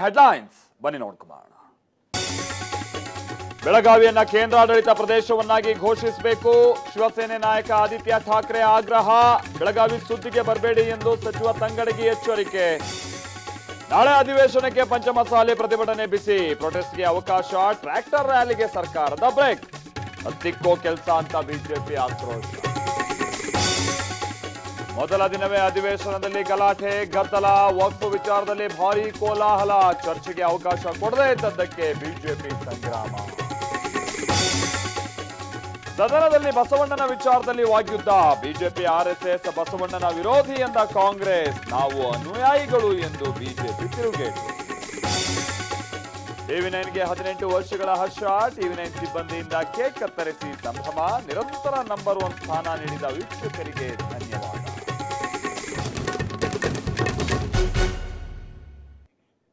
Headlines ಬನ್ನಿ ನೋಡ್ಕೊಳ್ಳೋಣ. ಬೆಳಗಾವಿಯನ್ನ ಕೇಂದ್ರಾಡಳಿತ ಪ್ರದೇಶವನ್ನಾಗಿ ಘೋಷಿಸಬೇಕು. ಶಿವಸೇನೆ ನಾಯಕ ಆದಿತ್ಯ ಠಾಕ್ರೆ ಆಗ್ರಹ. ಬೆಳಗಾವಿ ಸುದ್ದಿಗೆ ಬರಬೇಡಿ ಎಂದು ಸಚಿವ ತಂಗಡಗಿ ಎಚ್ಚರಿಕೆ. ನಾಳೆ ಅಧಿವೇಶನಕ್ಕೆ ಪಂಚಮಸಾಲಿ ಪ್ರತಿಭಟನೆ ಬಿಸಿ. ಪ್ರೊಟೆಸ್ಟ್ಗೆ ಅವಕಾಶ. ಟ್ರ್ಯಾಕ್ಟರ್ ರ್ಯಾಲಿಗೆ ಸರ್ಕಾರದ ಬ್ರೇಕ್. ಹತ್ತಿಕ್ಕೋ ಕೆಲಸ ಅಂತ ಬಿಜೆಪಿ ಆಕ್ರೋಶ. ಮೊದಲ ದಿನವೇ ಅಧಿವೇಶನದಲ್ಲಿ ಗಲಾಟೆ ಗದ್ದಲ. ವಕ್ಫ್ ವಿಚಾರದಲ್ಲಿ ಭಾರೀ ಕೋಲಾಹಲ. ಚರ್ಚೆಗೆ ಅವಕಾಶ ಕೊಡದೇ ಇದ್ದದ್ದಕ್ಕೆ ಬಿಜೆಪಿ ಸಂಗ್ರಾಮ. ಸದನದಲ್ಲಿ ಬಸವಣ್ಣನ ವಿಚಾರದಲ್ಲಿ ವಾಗ್ಯುದ್ಧ. ಬಿಜೆಪಿ ಆರ್ಎಸ್ಎಸ್ ಬಸವಣ್ಣನ ವಿರೋಧಿ ಎಂದ ಕಾಂಗ್ರೆಸ್. ನಾವು ಅನುಯಾಯಿಗಳು ಎಂದು ಬಿಜೆಪಿ ತಿರುಗೇಟು. ಟಿವಿ9ಗೆ 18 ವರ್ಷಗಳ ಹರ್ಷ. ಟಿವಿ9 ಸಿಬ್ಬಂದಿಯಿಂದ ಕೇಕ್ ಕತ್ತರಿಸಿ ಸಂಭ್ರಮ. ನಿರಂತರ ನಂಬರ್ 1 ಸ್ಥಾನ ನೀಡಿದ ವೀಕ್ಷಕರಿಗೆ ಧನ್ಯವಾದ.